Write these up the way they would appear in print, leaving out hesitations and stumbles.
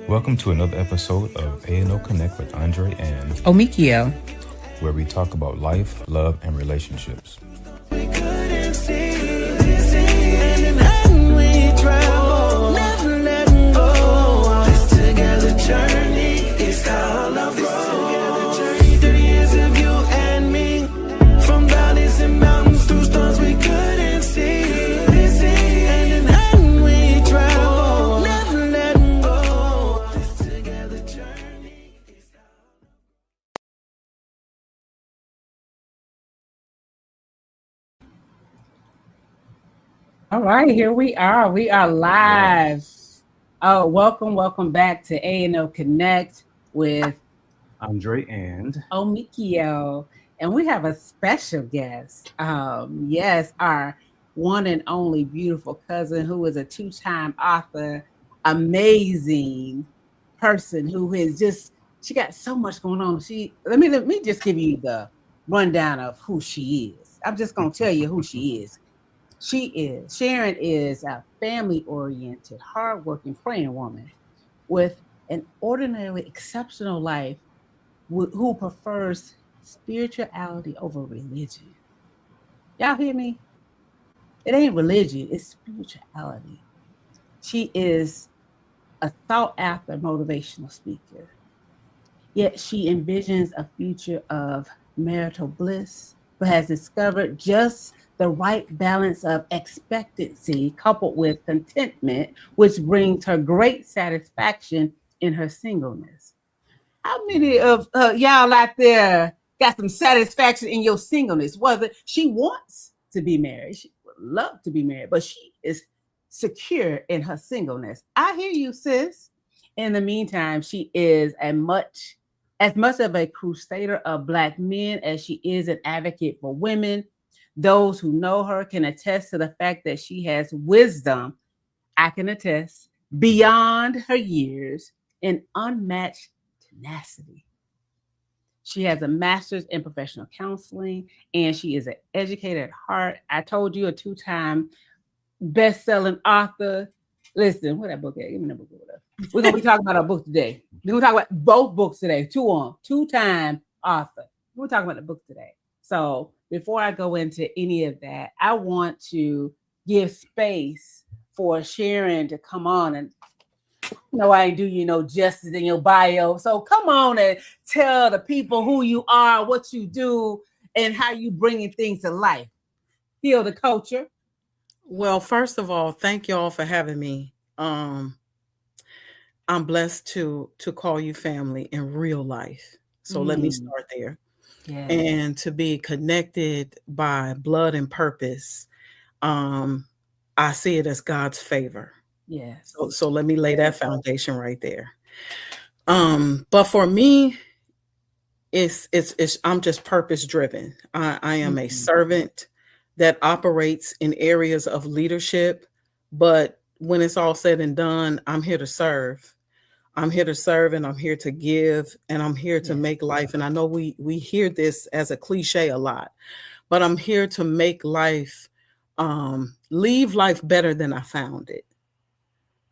Welcome to another episode of A&O Connect with Andre and Omikio. where we talk about life, love, and relationships. All right, here we are. We are live. Oh, welcome back to A&O Connect with Andre and Omikio. And we have a special guest. Yes, our one and only beautiful cousin who is a two-time author, amazing person who is just, she got so much going on. Let me just give you the rundown of who she is. I'm just gonna tell you who she is. Sharon is a family-oriented, hardworking, praying woman with an ordinarily exceptional life who prefers spirituality over religion. Y'all hear me? It ain't religion, it's spirituality. She is a sought-after motivational speaker, yet she envisions a future of marital bliss, but has discovered just the right balance of expectancy coupled with contentment, which brings her great satisfaction in her singleness. How many of y'all out there got some satisfaction in your singleness? Whether she wants to be married, she would love to be married, but she is secure in her singleness. I hear you, sis. In the meantime, she is as much of a crusader of Black men as she is an advocate for women. Those who know her can attest to the fact that she has wisdom, I can attest, beyond her years and unmatched tenacity. She has a master's in professional counseling and she is an educator at heart. I told you, a two-time best-selling author. Listen, what that book at? Give me the book over there. We're going to be talking about our book today. We're going to talk about both books today. Two-time author. We're talking about the book today. So before I go into any of that, I want to give space for Sharon to come on. And I do justice in your bio. So come on and tell the people who you are, what you do, and how you bringing things to life. Heal the culture. Well, first of all, thank y'all for having me. I'm blessed to call you family in real life. So let me start there. Yeah. And to be connected by blood and purpose, I see it as God's favor. Yes. So let me lay that foundation right there. But for me, it's I'm just purpose driven. I am a servant that operates in areas of leadership, but when it's all said and done, I'm here to serve. I'm here to serve and I'm here to give and I'm here to make life. And I know we hear this as a cliche a lot, but I'm here to make life, leave life better than I found it.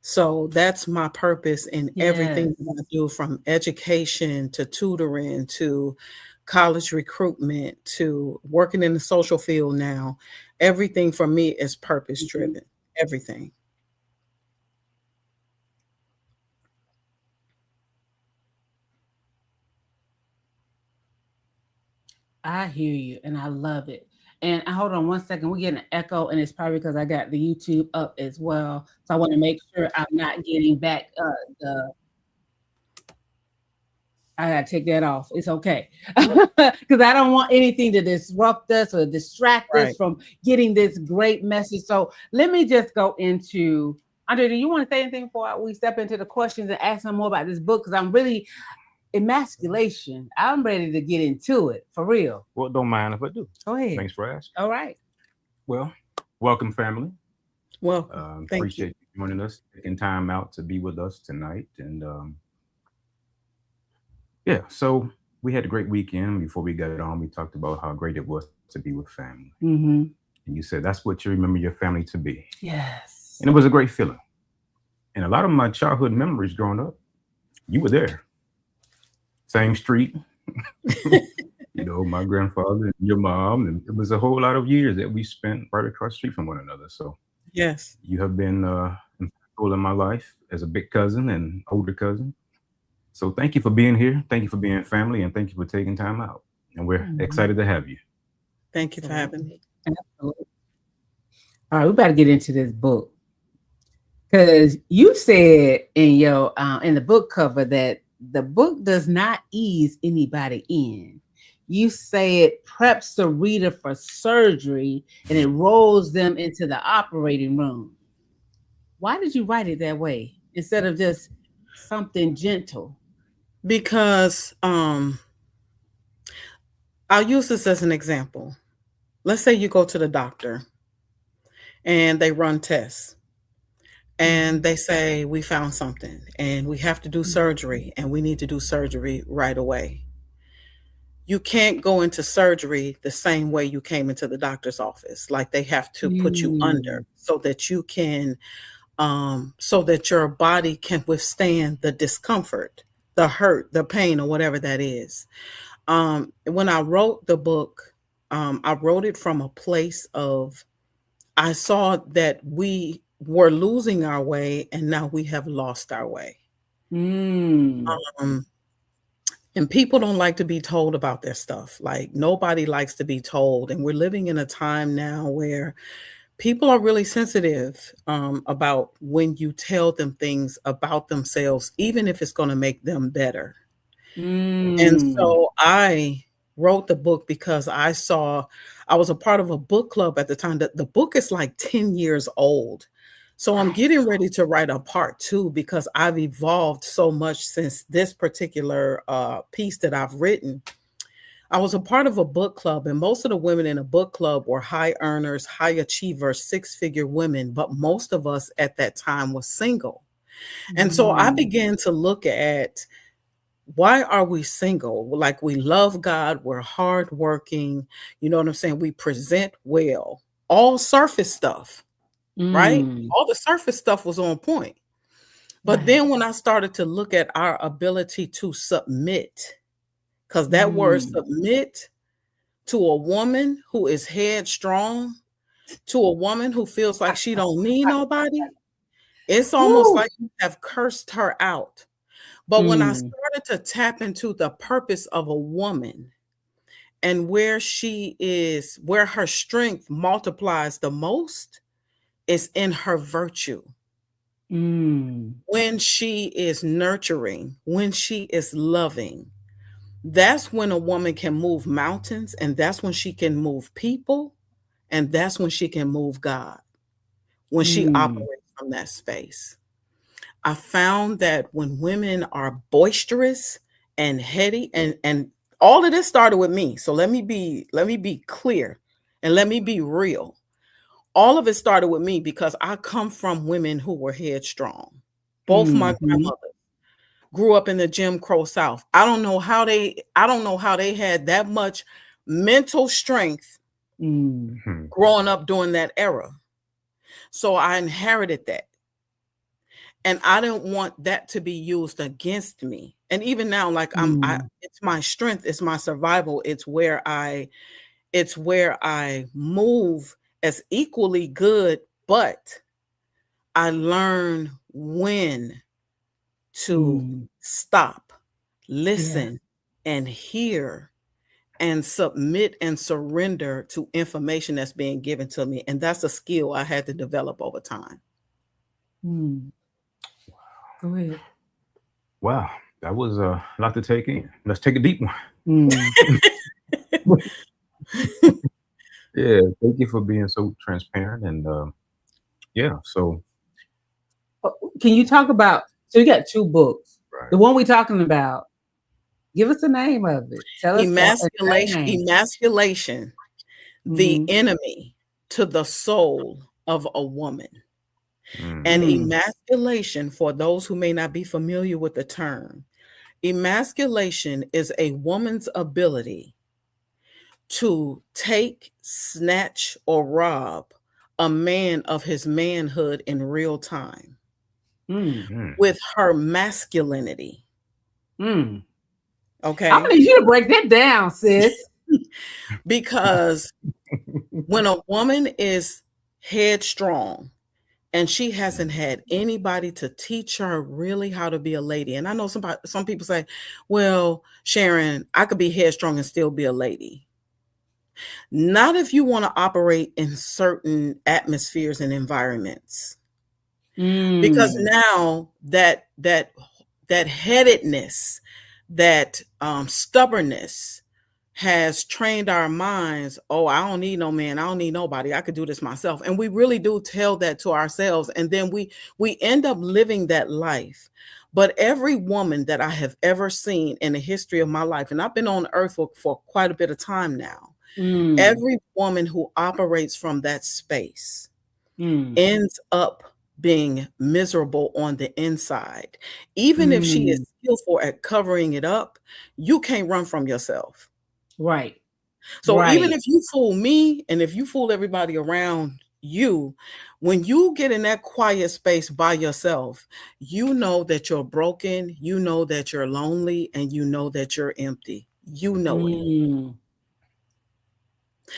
So that's my purpose in everything that I do, from education to tutoring to college recruitment to working in the social field now. Everything for me is purpose driven. Everything. I hear you and I love it. And hold on one second, we're getting an echo, and it's probably because I got the YouTube up as well. So I want to make sure I'm not getting back I gotta take that off. It's okay. Because I don't want anything to disrupt us or distract us from getting this great message. So let me just go into, Andre, do you want to say anything before we step into the questions and ask them more about this book? Because I'm really, Emasculation, I'm ready to get into it, for real. well, don't mind if I do. Go ahead. Thanks for asking. All right. Well, welcome, family. Welcome. Appreciate you joining us, taking time out to be with us tonight. And so we had a great weekend. Before we got on, we talked about how great it was to be with family. Mm-hmm. And you said that's what you remember your family to be. Yes. And it was a great feeling. And a lot of my childhood memories growing up, you were there. Same street, my grandfather and your mom, and it was a whole lot of years that we spent right across the street from one another. So Yes. you have been impactful in my life as a big cousin and older cousin. So thank you for being here. Thank you for being family, and thank you for taking time out. And we're Mhm. excited to have you. Thank you for having me. Absolutely. Absolutely. All right, we better get into this book because you said in your in the book cover that the book does not ease anybody in. You say it preps the reader for surgery and it rolls them into the operating room. Why did you write it that way instead of just something gentle? Because I'll use this as an example. Let's say you go to the doctor and they run tests and Mhm. they say, we found something and we have to do surgery and we need to do surgery right away. You can't go into surgery the same way you came into the doctor's office. Like they have to put you under Mm. so that you can, so that your body can withstand the discomfort, the hurt, the pain, or whatever that is. When I wrote the book, I wrote it from a place of I saw that we were losing our way and now we have lost our way. Mm. Um, and people don't like to be told about their stuff. Like nobody likes to be told. And we're living in a time now where people are really sensitive about when you tell them things about themselves, even if it's going to make them better. And Mm. so I wrote the book because I was a part of a book club at the time. That the book is like 10 years old. So I'm getting ready to write a part two because I've evolved so much since this particular piece that I've written. I was a part of a book club, and most of the women in a book club were high earners, high achievers, six-figure women, but most of us at that time was single. And so I Mm. began to look at why are we single? Like we love God, we're hardworking, you know what I'm saying? We present well, all surface stuff, right? Mm. All the surface stuff was on point. But Right. then when I started to look at our ability to submit, because that word Mm. submit to a woman who is headstrong, to a woman who feels like she don't need nobody, it's almost Woo. like you have cursed her out. But when I Mm. started to tap into the purpose of a woman and where she is, where her strength multiplies the most is in her virtue. Mm. When she is nurturing, when she is loving, that's when a woman can move mountains, and that's when she can move people, and that's when she can move God, when she Mm. operates from that space. I found that when women are boisterous and heady, and all of this started with me. So let me be clear and let me be real. All of it started with me because I come from women who were headstrong. Both my Mhm. grandmothers grew up in the Jim Crow South. I don't know how they had that much mental strength Mm. Hmm. growing up during that era. So I inherited that. And I didn't want that to be used against me. And even now, like Mm. it's my strength, it's my survival, it's where I move as equally good, but I learn when to Mm. stop, Yeah. listen, and hear and submit and surrender to information that's being given to me. And that's a skill I had to develop over time. Mm. Go ahead. Wow, that was a lot to take in. Let's take a deep one. Mm. Yeah, thank you for being so transparent. And yeah, so Can you talk about so you got 2 books. right. The one we talking about, give us the name of it. Tell us the exact Emasculation, name. emasculation, the Mhm. enemy to the soul of a woman. Mm, And Mm. emasculation, for those who may not be familiar with the term, emasculation is a woman's ability to take, snatch, or rob a man of his manhood in real time. Mm. Mm. with her masculinity. Mm. I'm Okay. gonna need you to break that down, sis. Because when a woman is headstrong and she hasn't had anybody to teach her really how to be a lady. And I know some people say, well, Sharon, I could be headstrong and still be a lady. Not if you want to operate in certain atmospheres and environments. Because Mm. now that headedness, that stubbornness has trained our minds. Oh, I don't need no man, I don't need nobody, I could do this myself. And we really do tell that to ourselves, and then we end up living that life. But every woman that I have ever seen in the history of my life, and I've been on earth for quite a bit of time now, Mm. every woman who operates from that space Mm. ends up being miserable on the inside. Even if she is Mm. skillful at covering it up, you can't run from yourself. Right. So even Right. if you fool me and if you fool everybody around you, when you get in that quiet space by yourself, you know that you're broken, you know that you're lonely, and you know that you're empty. You know it. Mm.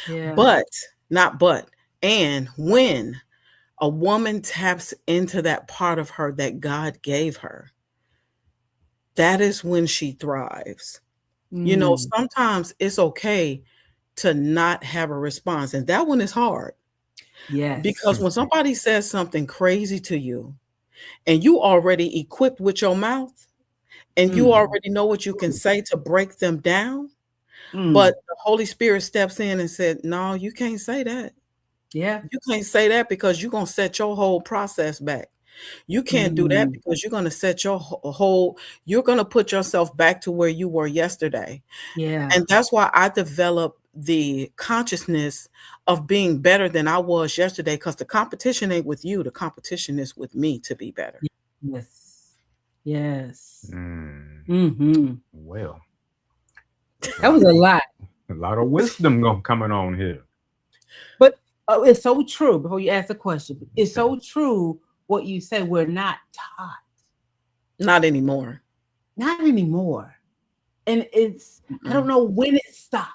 Yeah. But, not but, and when a woman taps into that part of her that God gave her, that is when she thrives. You know, Mm. sometimes it's okay to not have a response, and that one is hard because Yes. when somebody says something crazy to you and you already equipped with your mouth and you Mm. already know what you can say to break them down, but Mm. the Holy Spirit steps in and said, "No, you can't say that. Yeah. You can't say that because you're going to set your whole process back. You can't do that Mm. because you're going to set your whole, you're going to put yourself back to where you were yesterday." Yeah. And that's why I developed the consciousness of being better than I was yesterday, because the competition ain't with you. The competition is with me to be better. Yes. Yes. Mm. Mm-hmm. Well, a That lot was a of lot. a lot of wisdom coming on here. But it's so true. Before you ask the question, it's so true what you say. We're not taught, Not anymore. not anymore. And I don't Mm-mm. know when it stopped,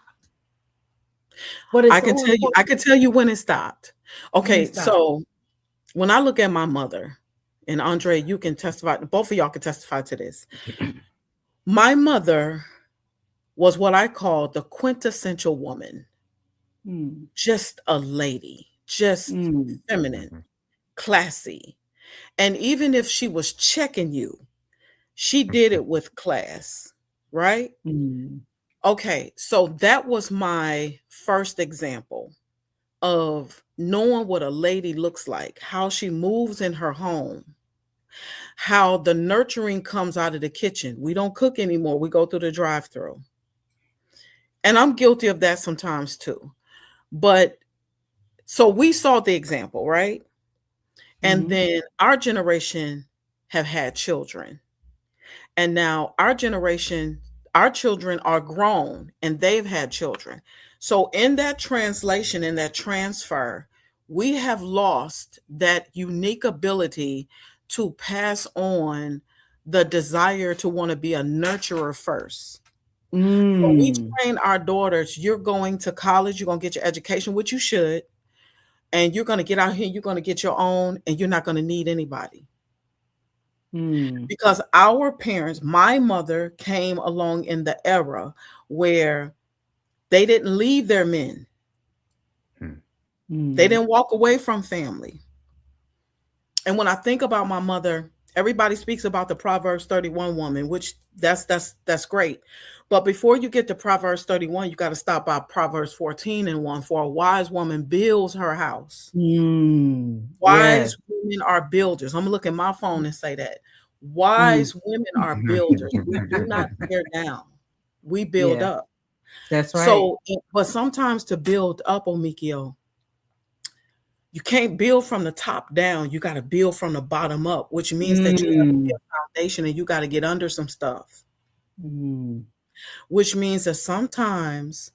but it's so I important can tell you when it stopped. when it Okay, stopped. so when I look at my mother, and Andre, you can testify, both of y'all can testify to this. My mother was what I call the quintessential woman, Mm. just a lady, just Mm. feminine, Mhm. classy. And even if she was checking you, she did it with class, right? Mm. Okay, so that was my first example of knowing what a lady looks like, how she moves in her home, how the nurturing comes out of the kitchen. We don't cook anymore, we go through the drive through. And I'm guilty of that sometimes too. But so we saw the example, right? And Mm-hmm. then our generation have had children. And now our generation, our children are grown and they've had children. So in that translation, in that transfer, we have lost that unique ability to pass on the desire to want to be a nurturer first. So we Mm. train our daughters, you're going to college, you're going to get your education, which you should, and you're going to get out here, you're going to get your own, and you're not going to need anybody. Mm. Because our parents, my mother came along in the era where they didn't leave their men. Mm. They Mm. didn't walk away from family. And when I think about my mother, everybody speaks about the Proverbs 31 woman, which that's great. But before you get to Proverbs 31, you got to stop by Proverbs 14 and 1. For a wise woman builds her house. Mm. Yes. Wise women are builders. I'm gonna look at my phone and say that. Mm. Wise women are builders. We do not tear down. We build Yeah. up. That's right. So, but sometimes to build up, Omikio, you can't build from the top down. You got to build from the bottom up, which means that you have to be Mm. a foundation and you got to get under some stuff, Mm. which means that sometimes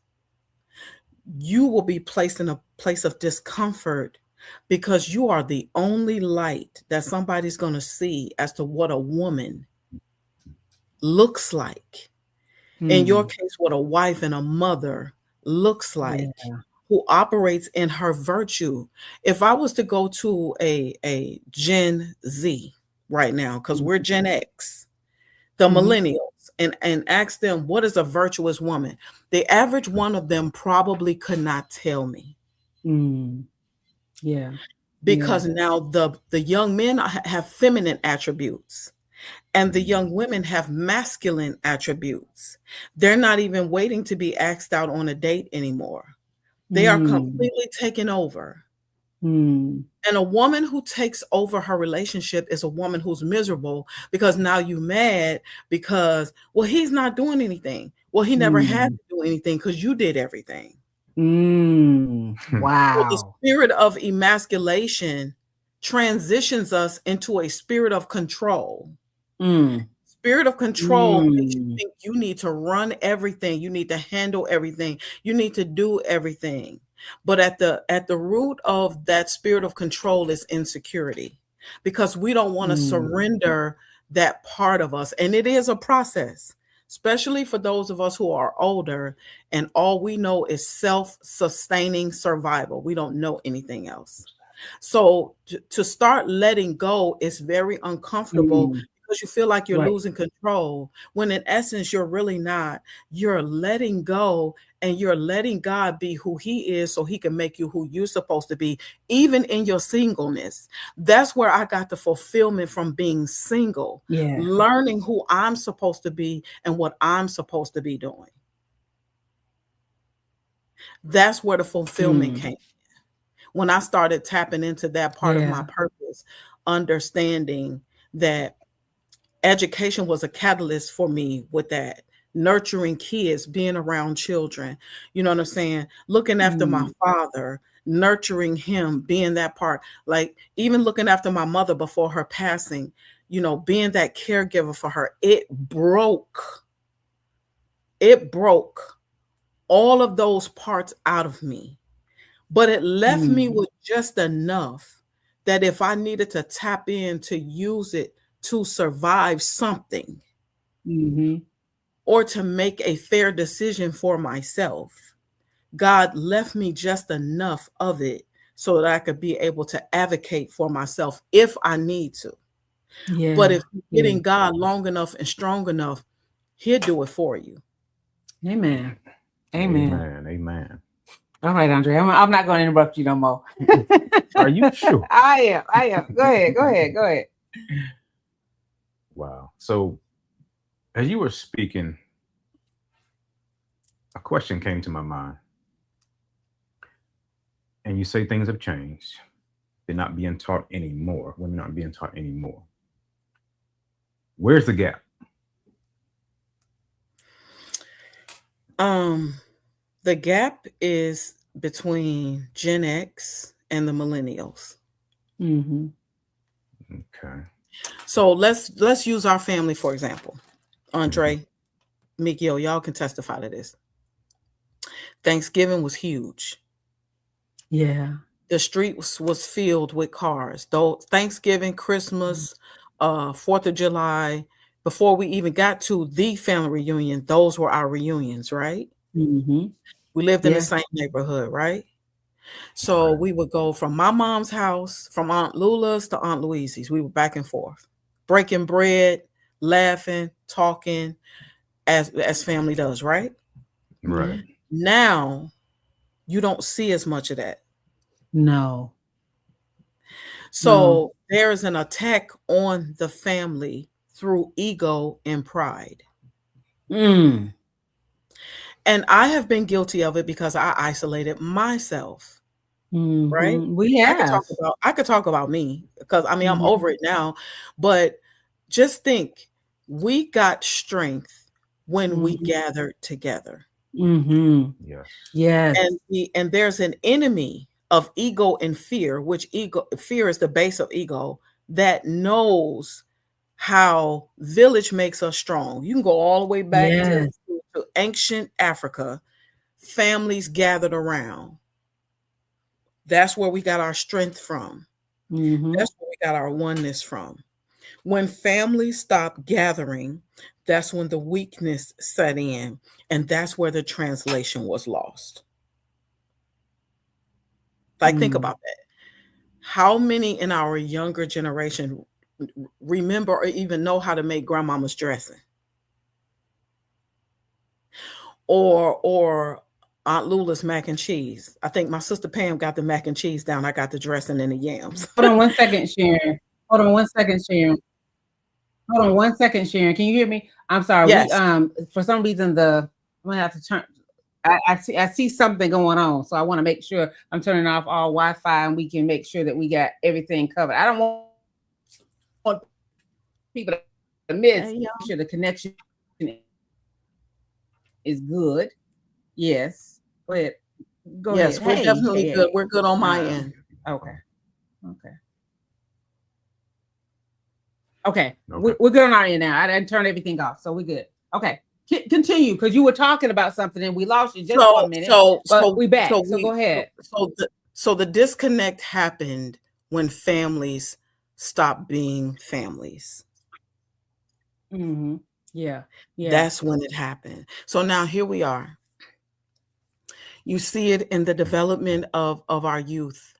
you will be placed in a place of discomfort because you are the only light that somebody's going to see as to what a woman looks like. In your case, what a wife and a mother looks like, Yeah. who operates in her virtue. If I was to go to a Gen Z right now, because we're Gen X, the Mhm. millennials, and ask them what is a virtuous woman, the average one of them probably could not tell me, Mm. Yeah. Yeah. because now the young men have feminine attributes and the young women have masculine attributes. They're not even waiting to be asked out on a date anymore. They are Mm. completely taken over. Mm. And a woman who takes over her relationship is a woman who's miserable, because now you mad because, well, he's not doing anything. Well, he never had Mm. to do anything because you did everything. Mm. So the Wow. spirit of emasculation transitions us into a spirit of control. Mm. Spirit of control makes you Mm. think you need to run everything, you need to handle everything, you need to do everything. But at the root of that spirit of control is insecurity, because we don't want to Mm. surrender that part of us. And it is a process, especially for those of us who are older and all we know is self-sustaining survival. We don't know anything else. So to start letting go is very uncomfortable, Mm. because you feel like you're Right. losing control, when in essence you're really not. You're letting go, and you're letting God be who he is so he can make you who you're supposed to be, even in your singleness. That's where I got the fulfillment from being single, Yeah. learning who I'm supposed to be and what I'm supposed to be doing. That's where the fulfillment Mm. came when I started tapping into that part of my Yeah. purpose, understanding that education was a catalyst for me with that. Nurturing kids, being around children, you know what I'm saying? Looking after my Mm. father, nurturing him, being that part. Like even looking after my mother before her passing, being that caregiver for her. It broke all of those parts out of me, but it left me Mm. with just enough that if I needed to tap in to use it to survive something Mhm. or to make a fair decision for myself, God left me just enough of it so that I could be able to advocate for myself if I need to. But Yeah. if you're Yeah. getting God long enough and strong enough, he'll do it for you. Amen. Amen. Amen. Amen. All right, Andre. I'm not going to interrupt you no more. Are you sure? I am. I am. Go ahead. Go ahead. Go ahead. Wow. So as you were speaking, a question came to my mind. And you say things have changed. They're not being taught anymore. Women aren't being taught anymore. Where's the gap? Um, the gap is between Gen X and the millennials. Mm-hmm. Okay. So let's use our family for example. Mhm. Andre, Miguel, y'all can testify to this. Thanksgiving was huge. Yeah. The street was filled with cars. Though Thanksgiving, Christmas, 4th of July, before we even got to the family reunion, those were our reunions, right? Mm-hmm. We lived in the Yeah. same neighborhood, right? So Right. we would go from my mom's house, from Aunt Lula's to Aunt Louise's. We were back and forth, breaking bread, laughing, talking, as family does, right? Right. Yeah. Now you don't see as much of that. No. No. So there is an attack on the family through ego and pride. Mm. And I have been guilty of it because I isolated myself, right? Mm-hmm. We I could talk have. about I could talk about me because I mean I'm Mm-hmm. over it now, but just think, we got strength when we Mm-hmm. gathered together. Mm-hmm. Yes. Yes. And there's an enemy of ego and fear, which fear is the base of ego, that knows how village makes us strong. You can go all the way back to, Yes. ancient Africa, families gathered around. That's where we got our strength from. Mm-hmm. That's where we got our oneness from. When families stopped gathering, that's when the weakness set in, and that's where the translation was lost. Like, think Mm. about that. How many in our younger generation remember or even know how to make grandmama's dressing? Or Aunt Lula's mac and cheese. I think my sister Pam got the mac and cheese down. I got the dressing and the yams. Hold on 1 second, Sharon. Hold on 1 second, Sharon. Hold on 1 second, Sharon. Can you hear me? I'm sorry. We Yes. for some reason I'm gonna have to turn. I see something going on, so I want to make sure I'm turning off all Wi-Fi and we can make sure that we got everything covered. I don't want people to miss. Hey, y'all. Sure the connection is good. Yes. Go ahead. Go Yes, ahead. we're Hey, definitely hey, good. hey. We're good on my end. Okay. Okay. Okay. Okay. We're good on our end now. I didn't turn everything off, so we're good. Okay. Continue, because you were talking about something and we lost you just for a minute. But we back. So go ahead. So the disconnect happened when families stopped being families. Mm-hmm. Yeah. Yeah. That's when it happened. So now here we are. You see it in the development of our youth.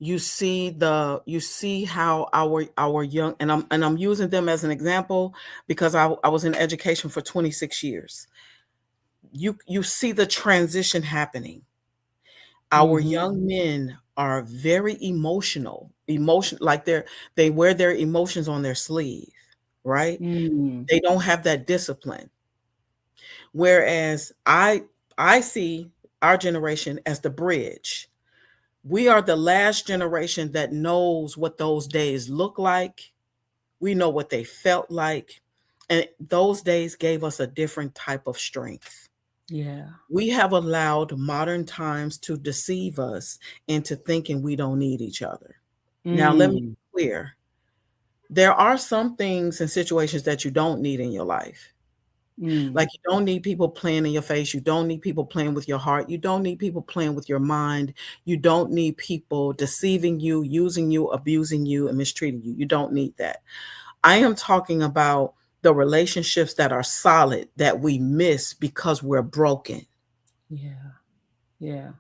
You see how our young, and I'm using them as an example because I was in education for 26 years. You see the transition happening. Our Mm-hmm. young men are very like they wear their emotions on their sleeve, right? Mm. They don't have that discipline. Whereas I see our generation as the bridge. We are the last generation that knows what those days look like. We know what they felt like. And those days gave us a different type of strength. Yeah. We have allowed modern times to deceive us into thinking we don't need each other. Now, let me be clear. There are some things and situations that you don't need in your life. Like, you don't need people playing in your face. You don't need people playing with your heart. You don't need people playing with your mind. You don't need people deceiving you, using you, abusing you, and mistreating you. You don't need that. I am talking about the relationships that are solid that we miss because we're broken. Yeah. Yeah.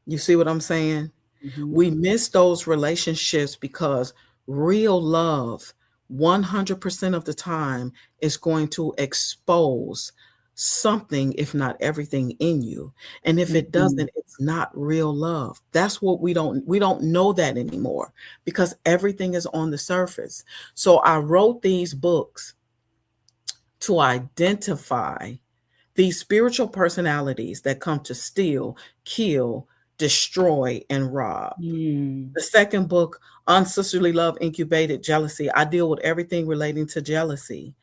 You see what I'm saying? Mm-hmm. We miss those relationships because real love, 100% of the time, is going to expose something, if not everything, in you. And if it doesn't, it's not real love. That's what we don't know that anymore because everything is on the surface. So I wrote these books to identify these spiritual personalities that come to steal, kill, destroy, and rob. The second book, Unsisterly Love, Incubated Jealousy, I deal with everything relating to jealousy,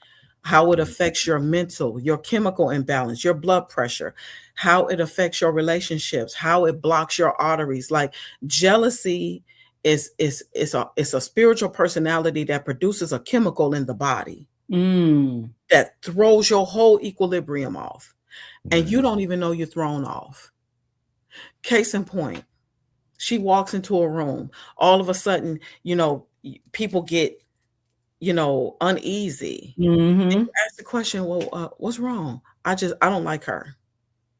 how it affects your mental, your chemical imbalance, your blood pressure, how it affects your relationships, how it blocks your arteries. Like, jealousy is a spiritual personality that produces a chemical in the body that throws your whole equilibrium off. And you don't even know you're thrown off. Case in point, she walks into a room. All of a sudden, people get, uneasy. And you ask the question, well, what's wrong? I don't like her.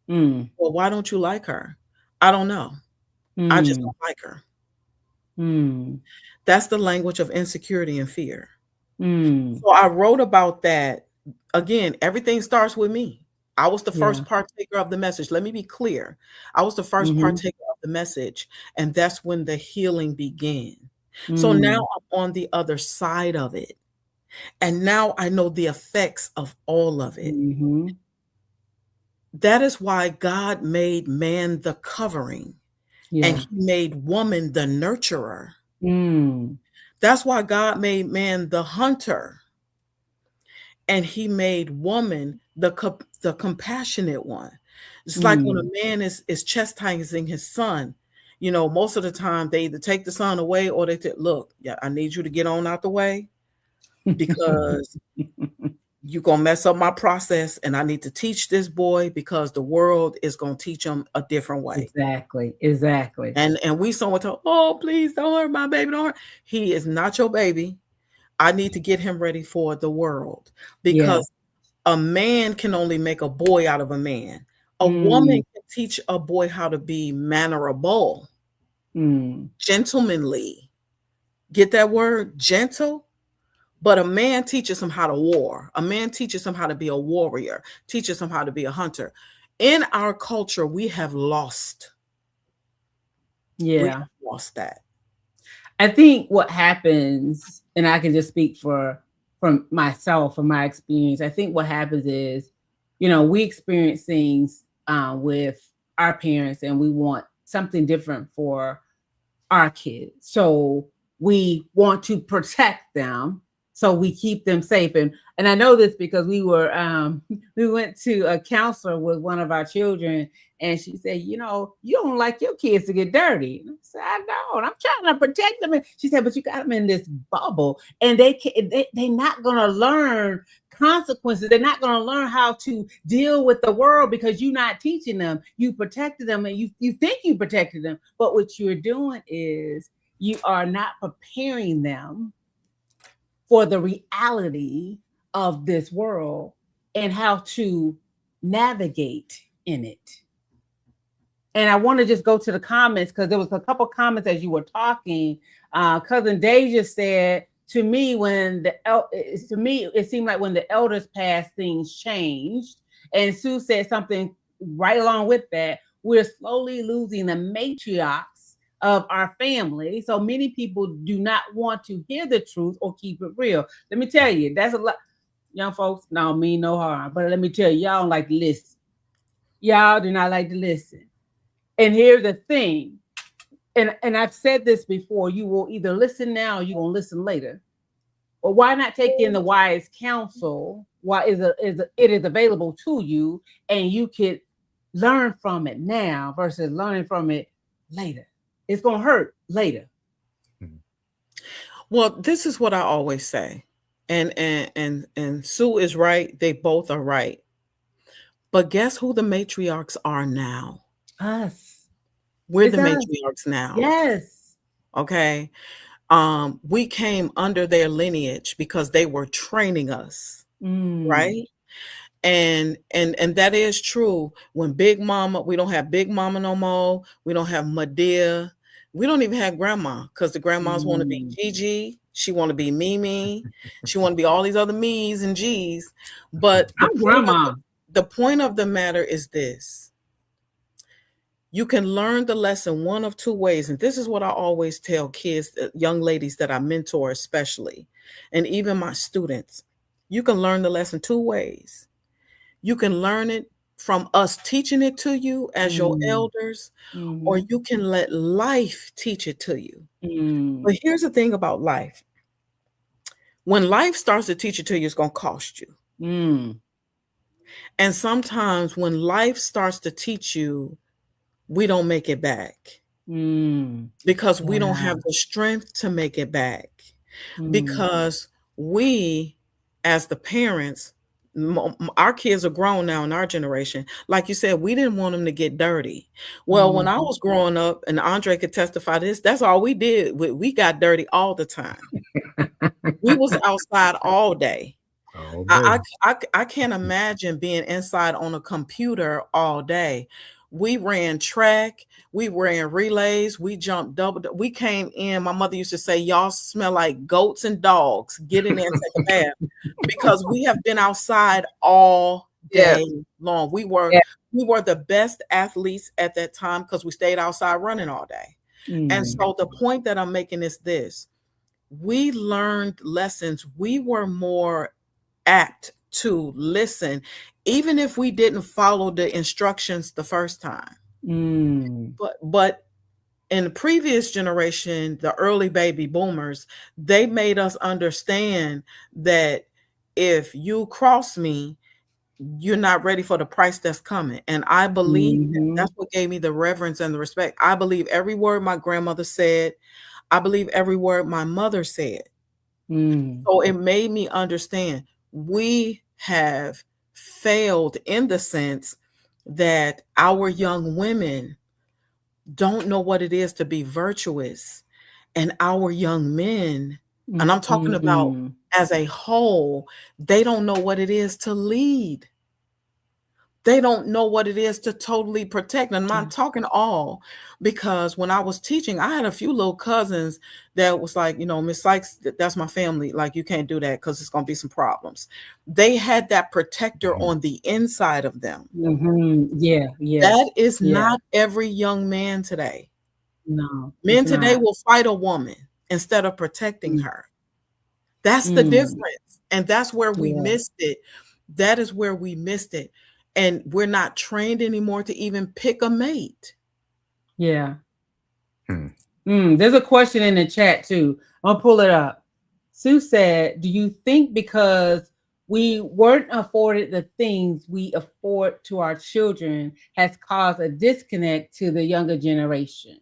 Well, why don't you like her? I don't know. I just don't like her. That's the language of insecurity and fear. So I wrote about that. Again, everything starts with me. I was the first partaker of the message. Let me be clear. I was the first partaker of the message, and that's when the healing began. So now I'm on the other side of it. And now I know the effects of all of it. That is why God made man the covering, and he made woman the nurturer. That's why God made man the hunter, and he made woman the compassionate one. It's like when a man is chastising his son, most of the time they either take the son away or they look, yeah, I need you to get on out the way because you're going to mess up my process, and I need to teach this boy because the world is going to teach him a different way. Exactly. Exactly. And we someone tell, oh, please don't hurt my baby. Don't hurt. He is not your baby. I need to get him ready for the world, Yeah. because a man can only make a boy out of a man. A woman Mm, can teach a boy how to be mannerable, mm. gentlemanly. Get that word? Gentle? But a man teaches him how to war. A man teaches him how to be a warrior, teaches him how to be a hunter. In our culture, we have lost. We Yeah. have lost that. I think what happens, and I can just speak from myself, from my experience. I think what happens is, we experience things with our parents, and we want something different for our kids. So we want to protect them. So we keep them safe. And I know this because we went to a counselor with one of our children, and she said, you don't like your kids to get dirty. And I said, I don't. I'm trying to protect them. And she said, but you got them in this bubble, and they're not gonna learn consequences. They're not going to learn how to deal with the world because you're not teaching them. You protected them, and you think you protected them, but what you're doing is you are not preparing them for the reality of this world and how to navigate in it. And I want to just go to the comments, because there was a couple comments as you were talking. Cousin Deja said, to me, it seemed like when the elders passed, things changed. And Sue said something right along with that. We're slowly losing the matriarchs of our family. So many people do not want to hear the truth or keep it real. Let me tell you, that's a lot. Young folks, no mean no harm, but let me tell you, y'all don't like to listen. Y'all do not like to listen. And here's the thing. And I've said this before, you will either listen now or you're going to listen later. Or why not take in the wise counsel while it is available to you, and you could learn from it now versus learning from it later. It's going to hurt later. Well, this is what I always say. And Sue is right. They both are right. But guess who the matriarchs are now? Us. We're the matriarchs now. Yes. Okay. We came under their lineage because they were training us, right? And that is true. When Big Mama, we don't have Big Mama no more. We don't have Madea. We don't even have Grandma, because the grandmas want to be Gigi. She want to be Mimi. She want to be all these other me's and G's. But the point of the matter is this. You can learn the lesson one of two ways. And this is what I always tell kids, young ladies that I mentor especially, and even my students. You can learn the lesson two ways. You can learn it from us teaching it to you as your elders, or you can let life teach it to you. But here's the thing about life. When life starts to teach it to you, it's going to cost you. And sometimes when life starts to teach you, we don't make it back because we don't have the strength to make it back, because we, as the parents, our kids are grown now in our generation. Like you said, we didn't want them to get dirty. Well, when I was growing up, and Andre could testify to this, that's all we did. We got dirty all the time. We was outside all day. I can't imagine being inside on a computer all day. We ran track, we ran relays, we jumped double. We came in. My mother used to say, y'all smell like goats and dogs. Get in there and take a bath, because we have been outside all day long. We were the best athletes at that time because we stayed outside running all day. And so the point that I'm making is this. We learned lessons. We were more apt to listen, even if we didn't follow the instructions the first time. But in the previous generation, the early baby boomers, they made us understand that if you cross me, you're not ready for the price that's coming. And I believe that's what gave me the reverence and the respect. I believe every word my grandmother said. I believe every word my mother said. So it made me understand we have failed in the sense that our young women don't know what it is to be virtuous, and our young men, and I'm talking about Mm-hmm. as a whole, they don't know what it is to lead. They don't know what it is to totally protect. And I'm not talking all, because when I was teaching, I had a few little cousins that was like, Miss Sykes, that's my family. Like, you can't do that because it's going to be some problems. They had that protector on the inside of them. Mm-hmm. Yeah, yeah, That is yeah. not every young man today. No, Men it's today not. will fight a woman instead of protecting her. That's the Mm, difference. And that's where we yeah, missed it. That is where we missed it. And we're not trained anymore to even pick a mate. yeah. Hmm. There's a question in the chat too. I'll pull it up. Sue said, "Do you think because we weren't afforded the things we afford to our children has caused a disconnect to the younger generation?"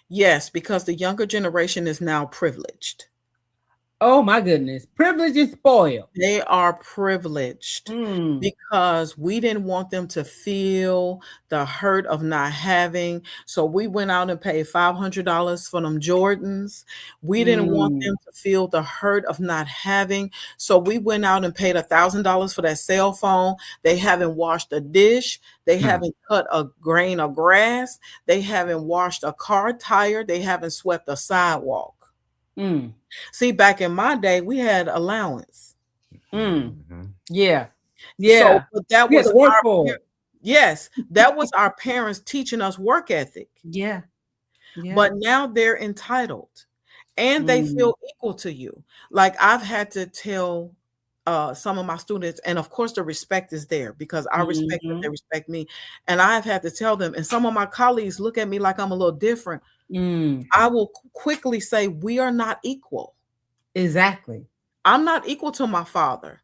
Yes, because the younger generation is now privileged. Oh my goodness, privilege is spoiled. They are privileged Mm, because we didn't want them to feel the hurt of not having. So we went out and paid $500 for them Jordans. We didn't want mm, them to feel the hurt of not having. So we went out and paid $1,000 for that cell phone. They haven't washed a dish. They Hmm. haven't cut a grain of grass. They haven't washed a car tire. They haven't swept a sidewalk. mm, See, back in my day, we had allowance. mm. Mm-hmm. Yeah, So, yeah. but that We had was to work our for it. yes, that was our parents teaching us work ethic. Yeah, yeah. But now they're entitled and they Mm, feel equal to you. Like, I've had to tell some of my students, and of course the respect is there because I respect them, they mm-hmm, respect me. And I've had to tell them, and some of my colleagues look at me like I'm a little different. mm. I will quickly say, we are not equal. Exactly. I'm not equal to my father.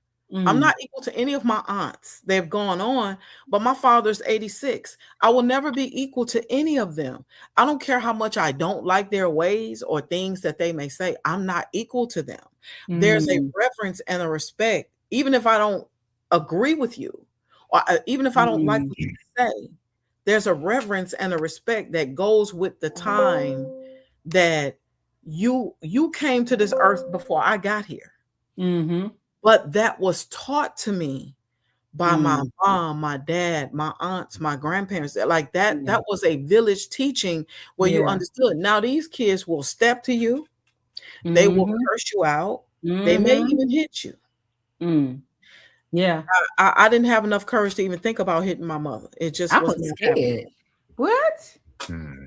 I'm Mm, not equal to any of my aunts. They've gone on, but my father's 86. I will never be equal to any of them. I don't care how much I don't like their ways or things that they may say. I'm not equal to them. There's a mm, reverence and a respect, even if I don't agree with you, or even if I don't like mm. what you say. There's a reverence and a respect that goes with the time that you came to this earth before I got here. Mm-hmm. But that was taught to me by my Mm, mom, my dad, my aunts, my grandparents. Like that, yeah. that was a village teaching where you Yeah. understood. Now these kids will step to you, they will Mhm. curse you out, they may Mhm. even hit you. Mm. Yeah. I didn't have enough courage to even think about hitting my mother. It just I was was not happening. scared. What? Hmm.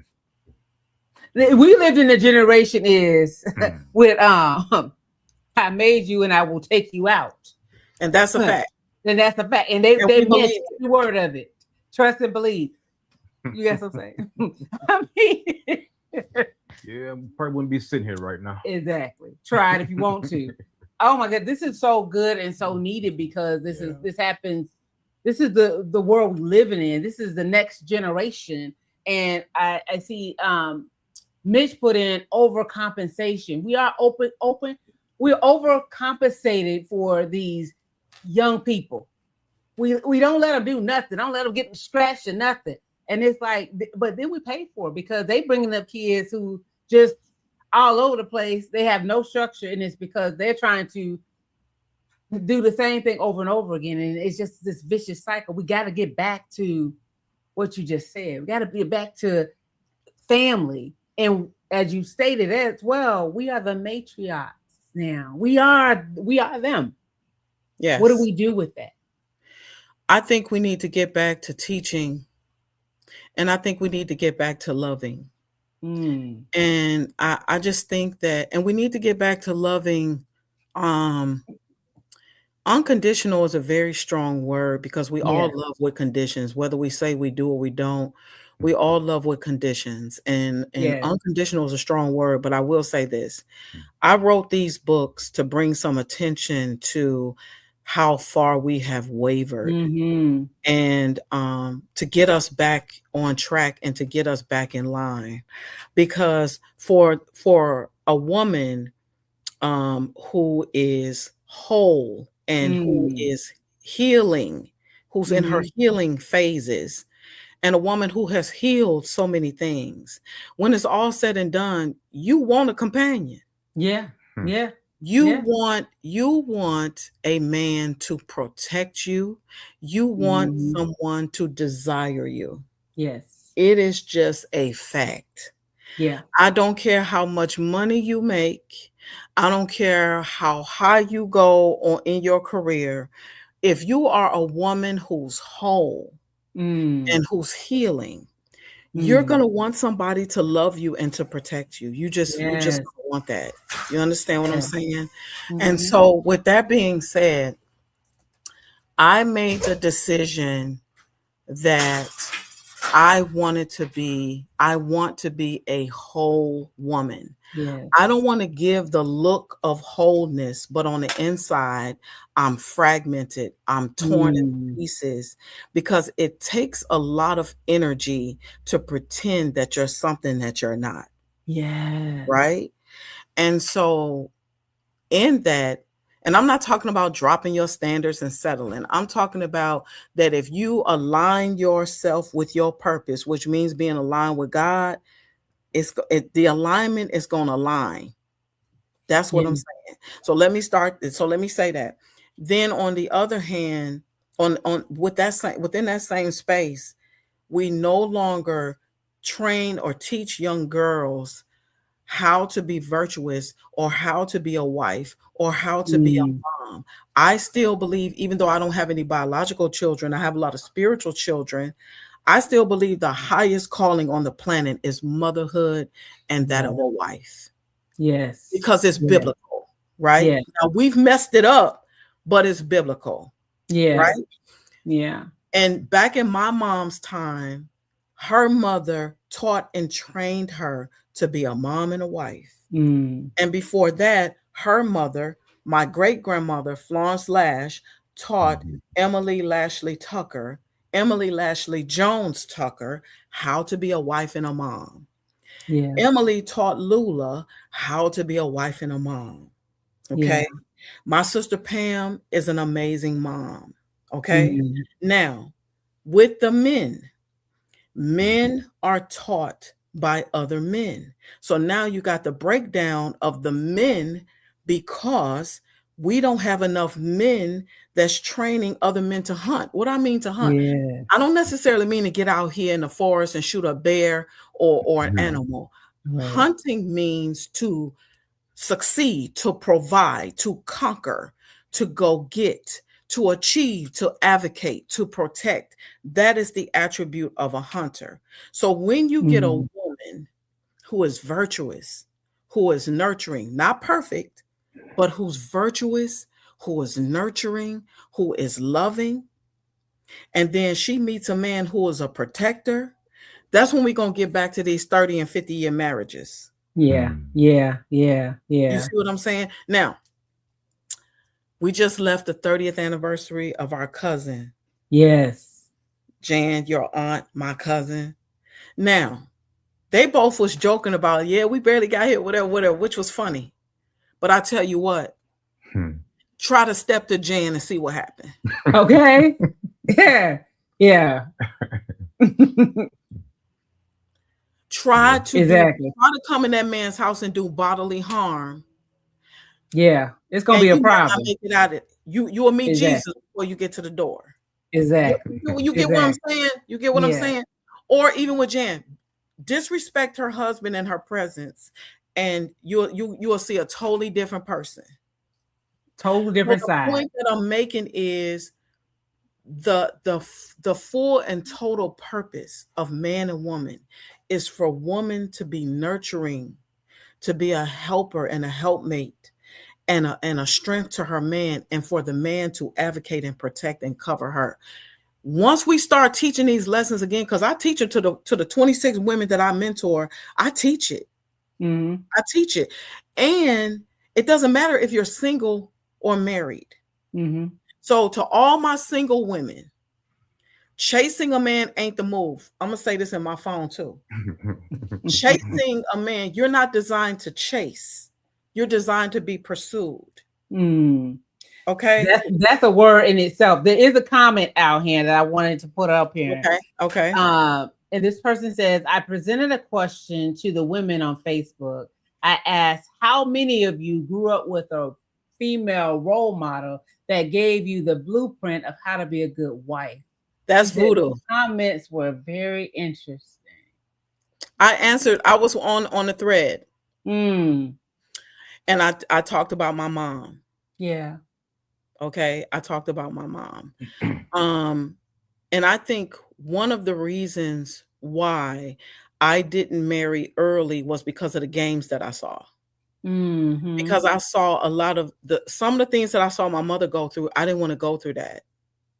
We lived in a generation is Hmm. with I made you and I will take you out. And that's a Huh. fact. And that's a fact. And they And they we meant believe it. every word of it. Trust and believe. You guys what I'm saying? I mean Yeah, probably wouldn't be sitting here right now. exactly. Try it if you want to. Oh my god, this is so good and so needed because Yeah. this happens. This is the world we're living in. This is the next generation. And I see Mitch put in overcompensation. We are open. We're overcompensated for these young people. We don't let them do nothing. Don't let them get scratched or nothing. And it's like, but then we pay for it because they bringing up kids who just all over the place. They have no structure, and it's because they're trying to do the same thing over and over again, and it's just this vicious cycle. We got to get back to what you just said. We got to get back to family, and as you stated as well, we are the matriarchs now. We are them. What do Yes. we do with that? I think we need to get back to teaching, and I think we need to get back to loving. Mm, And I just think that, and we need to get back to loving. um Unconditional is a very strong word because we all yeah, love with conditions, whether we say we do or we don't. We all love with conditions, and yeah. unconditional is a strong word. But I will say this: I wrote these books to bring some attention to how far we have wavered, Mm-hmm. and to get us back on track and to get us back in line. Because for a woman who is whole and who Mm. is healing, who's in her Mhm. healing phases, and a woman who has healed so many things. When it's all said and done, you want a companion. Yeah. Hmm. Yeah. You Yeah. want a man to protect you. You want Mhm. someone to desire you. Yes. It is just a fact. Yeah. I don't care how much money you make. I don't care how high you go on in your career. If you are a woman who's whole Mm. and who's healing, you're Mm. going to want somebody to love you and to protect you. You just Yes. want that. You understand what I'm Yeah. saying? And Mhm. so with that being said, I made the decision that I want to be a whole woman. I Yes. don't want to give the look of wholeness, but on the inside, I'm fragmented, I'm torn in Mm. pieces because it takes a lot of energy to pretend that you're something that you're not, Yes. right? And so, in that, and I'm not talking about dropping your standards and settling. I'm talking about that if you align yourself with your purpose, which means being aligned with God, the alignment is going to align. That's what Yeah. I'm saying. So let me say that. Then on the other hand, on with that same within that same space, we no longer train or teach young girls how to be virtuous or how to be a wife or how to be Mm. a mom. I still believe, even though I don't have any biological children, I have a lot of spiritual children. I still believe the highest calling on the planet is motherhood and that of Yeah. a wife Yes. because it's Yeah. biblical, right? Yeah. Now we've messed it up, but it's biblical, Yeah. right? Yeah. And back in my mom's time, her mother taught and trained her to be a mom and a wife. Mm. And before that, her mother, my great grandmother, Florence Lash, taught Mhm. Emily Lashley Jones Tucker, how to be a wife and a mom. Yeah. Emily taught Lula how to be a wife and a mom. Yeah. Okay. My sister Pam is an amazing mom. Okay. Mm. Now, with the Mhm. men are taught by other men. So now you got the breakdown of the men because we don't have enough men that's training other men to hunt. What I mean to hunt, Yeah. I don't necessarily mean to get out here in the forest and shoot a bear or an Mhm. animal. Right. Hunting means to succeed, to provide, to conquer, to go get, to achieve, to advocate, to protect. That is the attribute of a hunter. So when you get a Mm. woman who is virtuous, who is nurturing, not perfect, but who's virtuous, who is nurturing, who is loving, and then she meets a man who is a protector, that's when we're going to get back to these 30 and 50-year marriages. Yeah. Mhm. Yeah. Yeah. You Yeah. see what I'm saying? Now, we just left the 30th anniversary of our cousin, Yes. Jan, your aunt, my cousin. Now, they both was joking about, yeah, we barely got hit, whatever, whatever, which was funny. But I tell you what, Hmm. try to step to Jan and see what happened. Okay. Yeah. Yeah. Try Yeah. Exactly. try to come in that man's house and do bodily harm, Yeah. It's gonna and be a you might not problem. make it out of it. You will meet Exactly. Jesus before you get to the door. You, Exactly. you get what I'm Exactly. saying? You get what I'm Yeah. saying? Or even with Jan, disrespect her husband in her presence, and you will see a totally different person. Total But different the side. point that I'm making is the full and total purpose of man and woman is for woman to be nurturing, to be a helper and a helpmate and a strength to her man, and for the man to advocate and protect and cover her. Once we start teaching these lessons again, because I teach it to the 26 women that I mentor, I teach it. Mm-hmm. I teach it. And it doesn't matter if you're single or married. Mm-hmm. So to all my single women, chasing a man ain't the move. I'm gonna say this in my phone too. Chasing a man, you're not designed to chase. You're designed to be pursued. Mm. Okay. That's a word in itself. There is a comment out here that I wanted to put up here. Okay. Okay. And this person says, I presented a question to the women on Facebook. I asked, how many of you grew up with a female role model that gave you the blueprint of how to be a good wife? That's She said, voodoo. the comments were very interesting. I answered. I was on the thread, Mm, and I talked about my mom. yeah. Okay, I talked about my mom. And I think one of the reasons why I didn't marry early was because of the games that I saw. Mm-hmm. Because I saw a lot of some of the things that I saw my mother go through. I didn't want to go through that.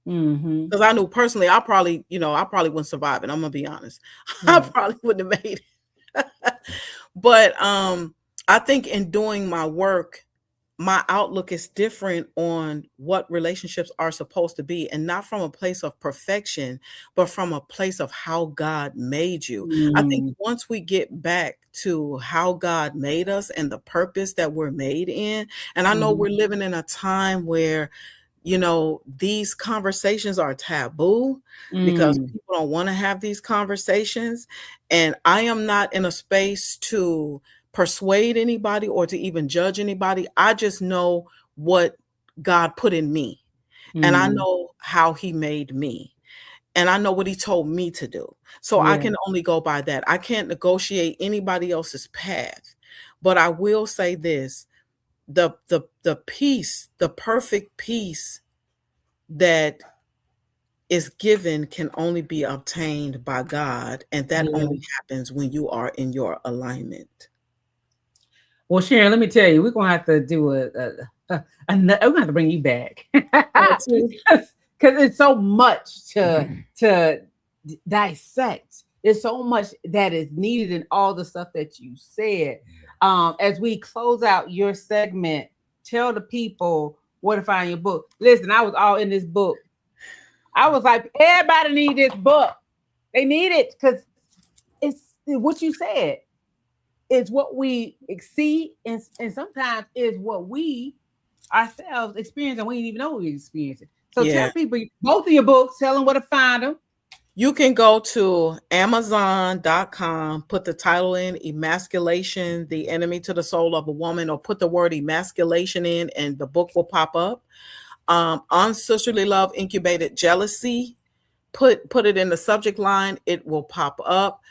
Mm-hmm. Because I knew personally, I probably wouldn't survive it. I'm gonna be honest. I Right. probably wouldn't have made it. But I think in doing my work, my outlook is different on what relationships are supposed to be, and not from a place of perfection, but from a place of how God made you. I think Mm, once we get back to how God made us and the purpose that we're made in, and I know mhm, we're living in a time where these conversations are taboo because mm, people don't want to have these conversations. And I am not in a space to persuade anybody or to even judge anybody. I just know what God put in me, and I mm. know how he made me, and I know what he told me to do. So I Yeah. can only go by that. I can't negotiate anybody else's path. But I will say this, the peace, the perfect peace that is given can only be obtained by God, and that Yeah. only happens when you are in your alignment. Well, Sharon, let me tell you, we're gonna have to do we're gonna have to bring you back Part two. because it's so much to dissect. There's so much that is needed in all the stuff that you said. As we close out your segment, tell the people where to find your book. Listen, I was all in this book. I was like, everybody need this book. They need it because it's what you said. It's what we see, and sometimes is what we ourselves experience, and we didn't even know we experienced it. So Yeah. tell people both of your books, tell them where to find them. You can go to Amazon.com, put the title in Emasculation, the Enemy to the Soul of a Woman, or put the word emasculation in, and the book will pop up. Unsisterly Love, Incubated Jealousy, put it in the subject line, it will pop up.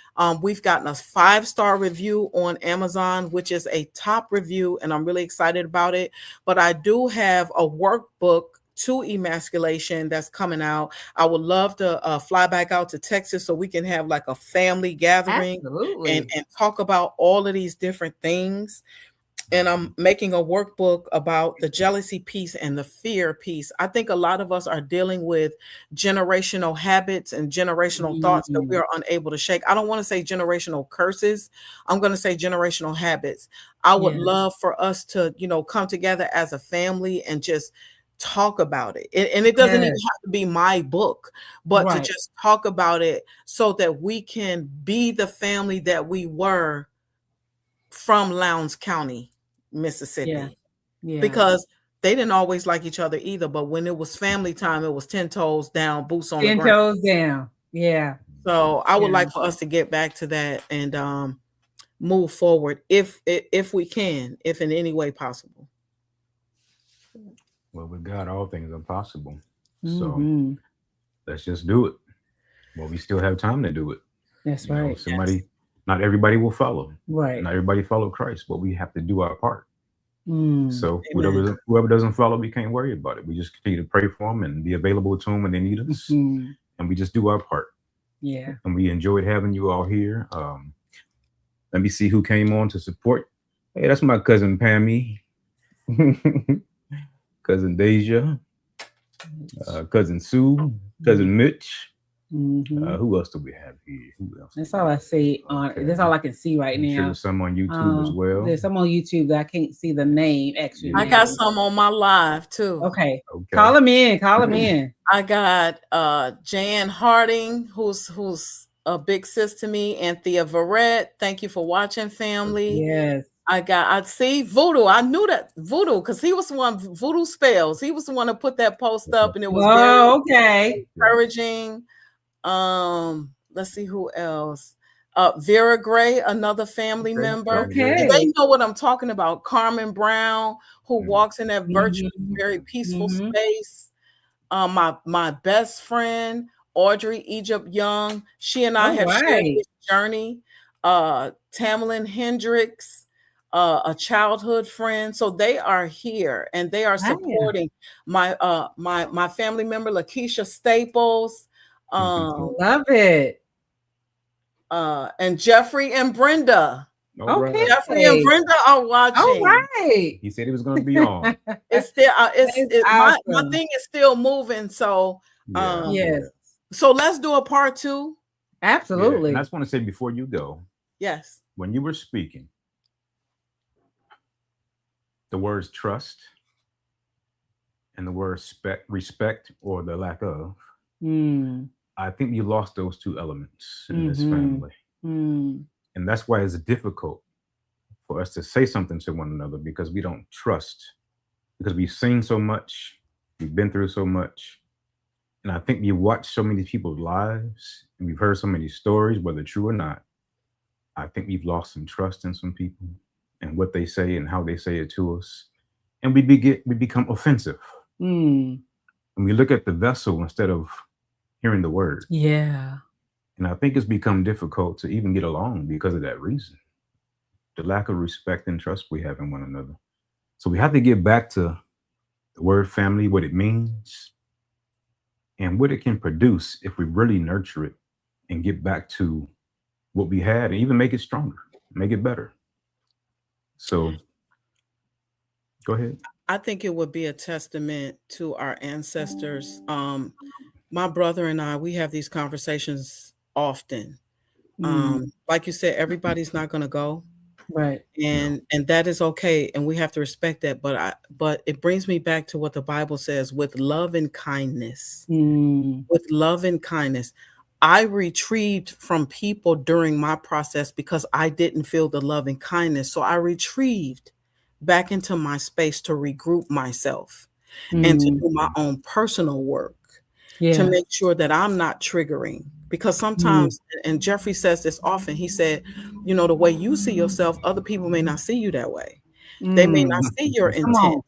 We've gotten a 5-star review on Amazon, which is a top review, and I'm really excited about it. But I do have a workbook to emasculation that's coming out. I would love to fly back out to Texas so we can have like a family gathering and Absolutely. talk about all of these different things. And I'm making a workbook about the jealousy piece and the fear piece. I think a lot of us are dealing with generational habits and generational thoughts that we Mm, are unable to shake. I don't want to say generational curses. I'm going to say generational habits. I would yeah. love for us to, come together as a family and just talk about it. And it doesn't even Yes. have to be my book, but to Right. just talk about it so that we can be the family that we were from Lowndes County, Yeah. Mississippi, Yeah. because they didn't always like each other either. But when it was family time, it was 10 toes down, boots on the 10 ground. toes down. Yeah. So I would Yeah. like for us to get back to that and move forward if we can, if in any way possible. Well, with God, all things are possible. So Mm-hmm. let's just do it. Well, we still have time to do it. That's right. Somebody, not everybody will follow. Right. Not everybody follow Christ, but we have to do our part. Mm. So Amen. whoever doesn't follow, we can't worry about it. We just continue to pray for them and be available to them when they need us, Mm. and we just do our part. Yeah. And we enjoyed having you all here. Let me see who came on to support. Hey, that's my cousin Pammy, cousin Deja, cousin Sue, cousin Mitch. Mm-hmm. Who else do we have here? Who else? That's all I see on. Okay. That's all I can see right I'm sure now. there's some on YouTube as well. There's some on YouTube that I can't see the name. Actually, I got some on my live too. Okay. Okay. Call them in. Call them in. I got Jan Harding, who's a big sis to me, and Thea Verrett. Thank you for watching, family. Yes. I see voodoo. I knew that voodoo because he was the one voodoo spells. He was the one to put that post up, and it was very okay. encouraging. Let's see who else. Vera Gray, another family member. Okay. They know what I'm talking about. Carmen Brown, who walks in that virtuous, Mhm. very peaceful Mhm. space. My best friend, Audrey Egypt Young. She and I have shared this journey. Tamalyn Hendricks, a childhood friend. So they are here and they are supporting my my family member, Lakeisha Staples. Love it. And Jeffrey and Brenda. Okay. Jeffrey and Brenda are watching. All right. He said he was going to be on. It's still awesome. my thing is still moving. So yes. So let's do a part 2. Absolutely. And I just want to say before you go. Yes. When you were speaking, the words trust and the word respect or the lack of, I think you lost those 2 elements in this family. And that's why it's difficult for us to say something to one another, because we don't trust, because we've seen so much, we've been through so much. And I think you watch so many people's lives and we've heard so many stories, whether true or not. I think we've lost some trust in some people and what they say and how they say it to us. And we become offensive. And we look at the vessel instead of hearing the word. Yeah. And I think it's become difficult to even get along because of that reason. The lack of respect and trust we have in one another. So we have to get back to the word family, what it means, and what it can produce if we really nurture it and get back to what we had and even make it stronger, make it better. So go ahead. I think it would be a testament to our ancestors. My brother and I, we have these conversations often. Like you said, everybody's not going to go. Right. And that is okay. And we have to respect that. But it brings me back to what the Bible says, with love and kindness. With love and kindness. I retrieved from people during my process because I didn't feel the love and kindness. So I retrieved back into my space to regroup myself and to do my own personal work to make sure that I'm not triggering. Because sometimes, and Jeffrey says this often, he said, you know, the way you see yourself, other people may not see you that way. They may not see your intent.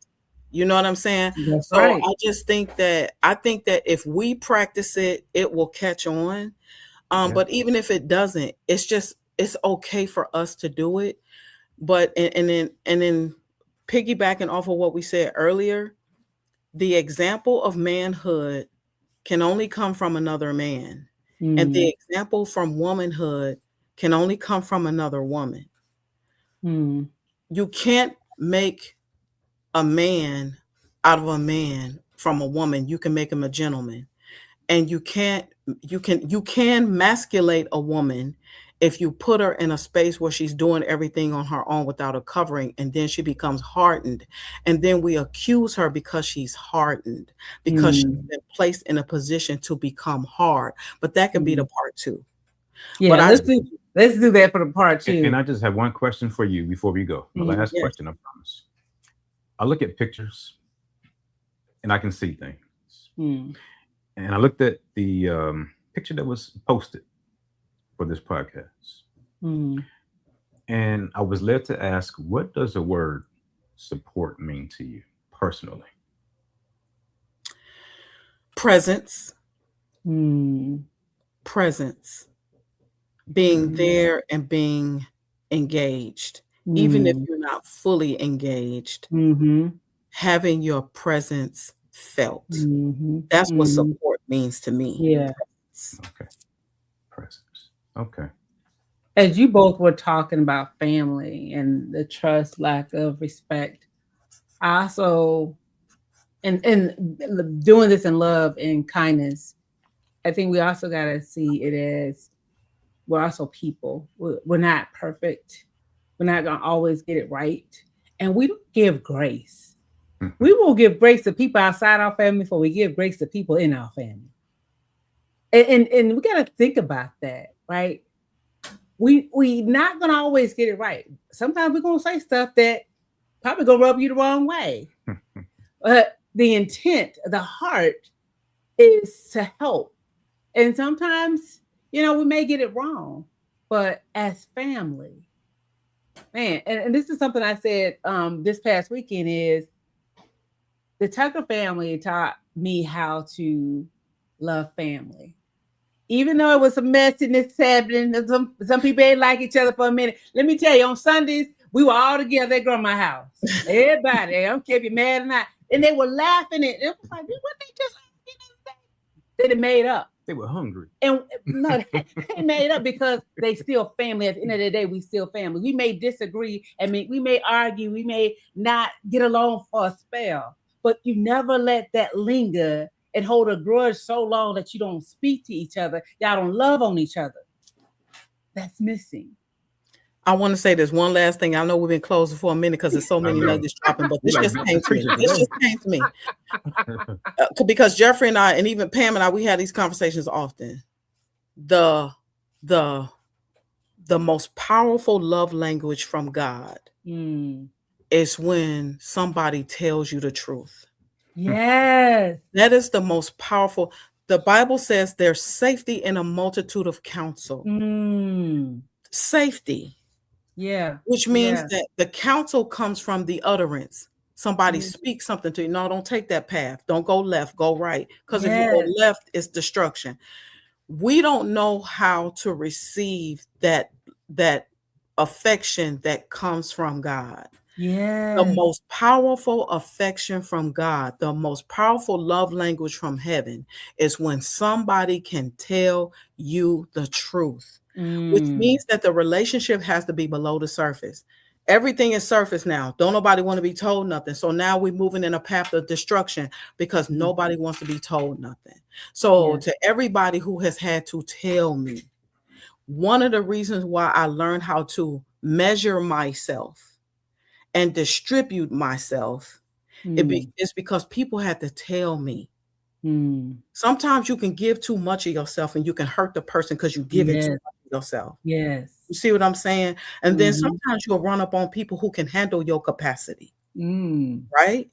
You know what I'm saying? That's so right. I just think that if we practice it, it will catch on. But even if it doesn't, it's okay for us to do it. But and then piggybacking off of what we said earlier, the example of manhood can only come from another man. And the example from womanhood can only come from another woman. You can't make a man out of a man from a woman. You can make him a gentleman. And you can masculate a woman if you put her in a space where she's doing everything on her own without a covering, and then she becomes hardened. And then we accuse her because she's hardened, because she's been placed in a position to become hard. But that could be the part 2. Yeah, but let's do that for the part 2. And I just have one question for you before we go. My last question, I promise. I look at pictures and I can see things. And I looked at the picture that was posted for this podcast. And I was led to ask, what does the word support mean to you personally? Presence. Presence. Being there and being engaged. Even if you're not fully engaged. Having your presence felt. That's what support means to me. Yeah. Okay. Presence. Okay. As you both were talking about family and the trust, lack of respect, I also, and doing this in love and kindness, I think we also got to see it as we're also people. We're not perfect. We're not going to always get it right. And we don't give grace. We will give grace to people outside our family before we give grace to people in our family. And we got to think about that, right? we not gonna always get it right. Sometimes we're gonna say stuff that probably gonna rub you the wrong way. But the intent, the heart is to help. And sometimes, we may get it wrong, but as family, man, and this is something I said this past weekend is the Tucker family taught me how to love family. Even though it was some messiness happening, some people ain't like each other for a minute. Let me tell you, on Sundays, we were all together at grandma's house. Everybody, I don't care if you're mad or not. And they were laughing at it. It was like, what they just they made up. They were hungry. And no, they made up because they still family. At the end of the day, we still family. We may disagree. I mean, we may argue. We may not get along for a spell. But you never let that linger and hold a grudge so long that you don't speak to each other. Y'all don't love on each other. That's missing. I want to say this one last thing. I know we've been closing for a minute because there's so many nuggets dropping, but this just came to me. This just came to me. Because Jeffrey and I, and even Pam and I, we had these conversations often. The most powerful love language from God is when somebody tells you the truth. Yes. That is the most powerful. The Bible says there's safety in a multitude of counsel. Safety. Yeah. Which means that the counsel comes from the utterance. Somebody speaks something to you. No, don't take that path. Don't go left, go right. Because if you go left, it's destruction. We don't know how to receive that affection that comes from God. Yeah. The most powerful affection from God, the most powerful love language from heaven is when somebody can tell you the truth, which means that the relationship has to be below the surface. Everything is surface now. Don't nobody want to be told nothing. So now we're moving in a path of destruction because nobody wants to be told nothing. So to everybody who has had to tell me, one of the reasons why I learned how to measure myself and distribute myself, it's because people had to tell me. Sometimes you can give too much of yourself and you can hurt the person because you give it too much of yourself. Yes. You see what I'm saying? And then sometimes you'll run up on people who can handle your capacity. Right?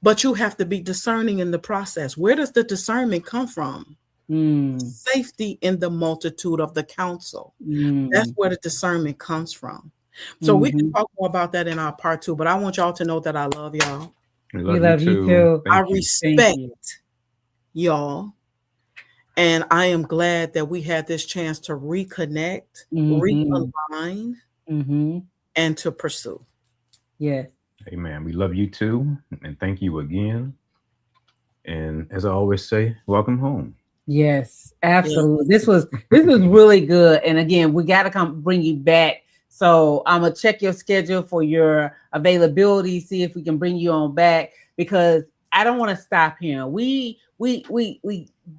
But you have to be discerning in the process. Where does the discernment come from? Safety in the multitude of the counsel. That's where the discernment comes from. So we can talk more about that in our part 2, but I want y'all to know that I love y'all. We love you too. I respect y'all. And I am glad that we had this chance to reconnect, realign, and to pursue. Yes. Amen. We love you too. And thank you again. And as I always say, welcome home. Yes, absolutely. This was really good. And again, we got to come bring you back. So I'm gonna check your schedule for your availability, see if we can bring you on back, because I don't want to stop here. We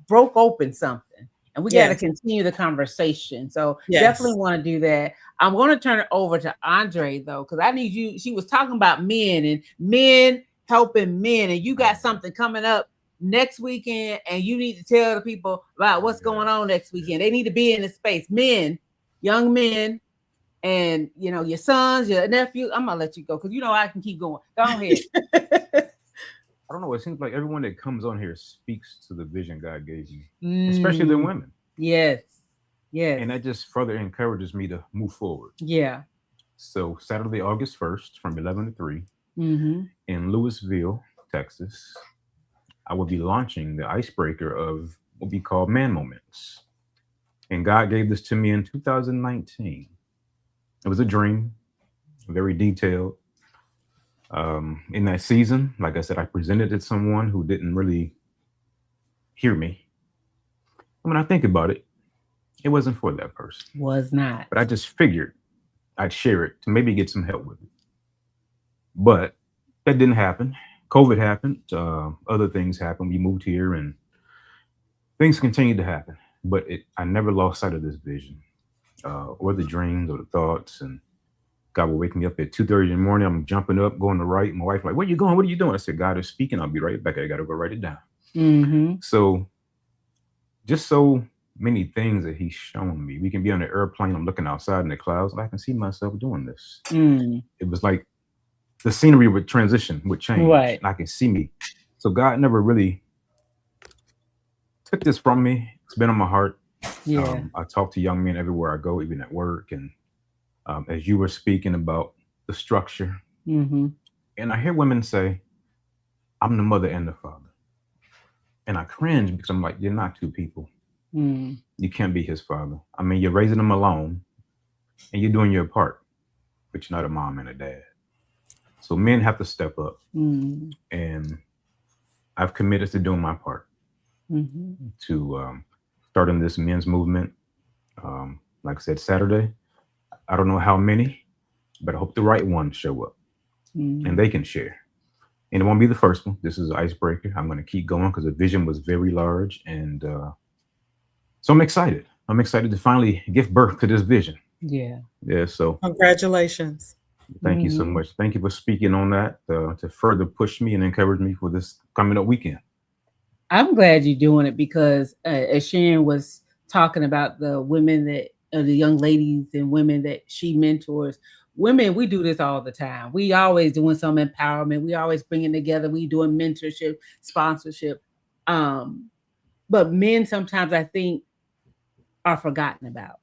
broke open something and we got to continue the conversation. So definitely want to do that. I'm going to turn it over to Andre though, because I need you. She was talking about men and men helping men, and you got something coming up next weekend, and you need to tell the people about what's going on next weekend. They need to be in the space. Men, young men. And your sons, your nephew. I'm gonna let you go because I can keep going. Go ahead. I don't know. It seems like everyone that comes on here speaks to the vision God gave you, especially the women. Yes. And that just further encourages me to move forward. Yeah. So Saturday, August 1st, from 11 to 3, in Louisville, Texas, I will be launching the icebreaker of what we call Man Moments. And God gave this to me in 2019. It was a dream, very detailed. In that season, like I said, I presented it to someone who didn't really hear me. And when I think about it, it wasn't for that person. Was not. But I just figured I'd share it to maybe get some help with it. But that didn't happen. COVID happened. Other things happened. We moved here and things continued to happen. But I never lost sight of this vision. Or the dreams or the thoughts, and God will wake me up at 2:30 in the morning. I'm jumping up, going to write. My wife like, "Where you going? What are you doing?" I said, "God is speaking. I'll be right back. I got to go write it down." So just so many things that he's shown me. We can be on an airplane, I'm looking outside in the clouds, and I can see myself doing this. It was like the scenery would transition, would change. Right. And I can see me. So God never really took this from me. It's been on my heart. Yeah. I talk to young men everywhere I go, even at work. And as you were speaking about the structure, and I hear women say, I'm the mother and the father. And I cringe because I'm like, you're not two people. You can't be his father. I mean, you're raising him alone and you're doing your part, but you're not a mom and a dad. So men have to step up. And I've committed to doing my part to starting this men's movement. Like I said, Saturday, I don't know how many, but I hope the right ones show up and they can share. And it won't be the first one. This is an icebreaker. I'm going to keep going because the vision was very large. And so I'm excited. I'm excited to finally give birth to this vision. Yeah. Yeah. So congratulations. Thank you so much. Thank you for speaking on that to further push me and encourage me for this coming up weekend. I'm glad you're doing it because as Sharon was talking about the women that, the young ladies and women that she mentors, women, we do this all the time. We always doing some empowerment. We always bringing together. We doing mentorship, sponsorship. But men sometimes I think are forgotten about.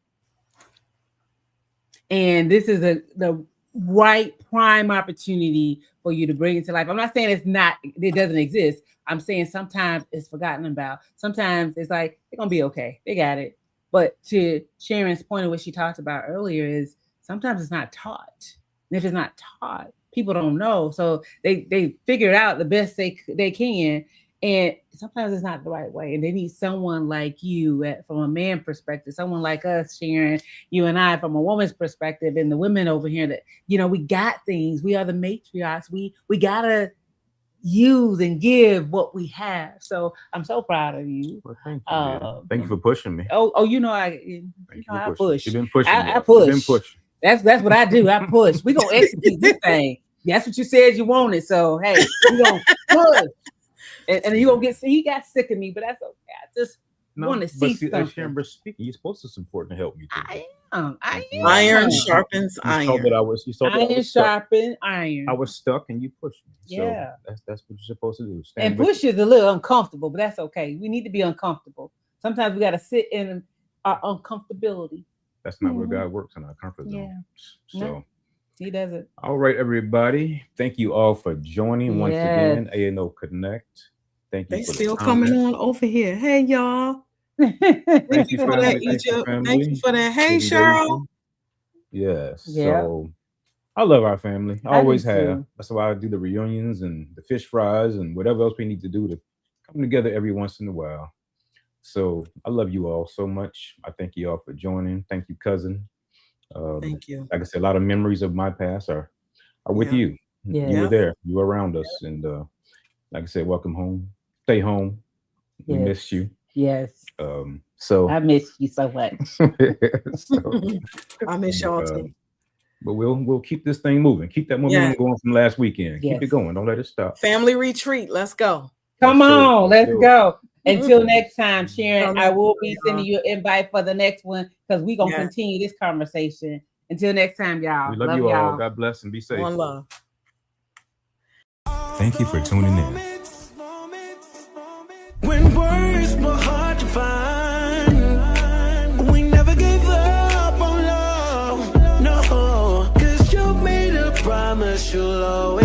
And this is the right prime opportunity for you to bring it to life. I'm not saying it doesn't exist. I'm saying sometimes it's forgotten about. Sometimes it's like, they're going to be okay. They got it. But to Sharon's point of what she talked about earlier is sometimes it's not taught. And if it's not taught, people don't know. So they figure it out the best they can. And sometimes it's not the right way. And they need someone like you from a man perspective, someone like us, Sharon, you and I, from a woman's perspective, and the women over here that, we got things. We are the matriarchs. We got to use and give what we have. So I'm so proud of you. Well, thank you. Thank you for pushing me. I push. You've been pushing. I push. You've been pushing. That's what I do. I push. We're going to execute this thing. That's what you said you wanted. So, hey, we're going to push. And you're going to he got sick of me, but that's okay. I just want to see something. Sharon, speaking, you're supposed to support and help me too. I am. Iron sharpens iron. Iron sharpens iron. I was stuck and you pushed me. Yeah. So that's what you're supposed to do. And push is a little uncomfortable, but that's okay. We need to be uncomfortable. Sometimes we got to sit in our uncomfortability. That's not where God works, in our comfort zone. Yeah. So no, he doesn't. All right, everybody. Thank you all for joining once again. ANO Connect. Thank you. They still coming on over here. Hey, y'all. Thank you for that, Egypt. Thank you for that. Hey, Cheryl. Yes. Yeah. So I love our family. I always have. Too. That's why I do the reunions and the fish fries and whatever else we need to do to come together every once in a while. So I love you all so much. I thank you all for joining. Thank you, cousin. Thank you. Like I said, a lot of memories of my past are with you. Yeah. You were there. You were around us. And like I said, welcome home. Stay home. We missed you. Yes. So I miss you so much. I miss y'all too. But we'll keep this thing moving. Keep that momentum going from last weekend. Yes. Keep it going. Don't let it stop. Family retreat. Let's go. Come on, let's go. Until next time, Sharon, I will be sending you an invite for the next one because we're going to continue this conversation. Until next time, y'all. We love you all. God bless and be safe. One love. Thank you for tuning in. When words were hard to find, we never gave up on love. No, 'cause you made a promise you'll always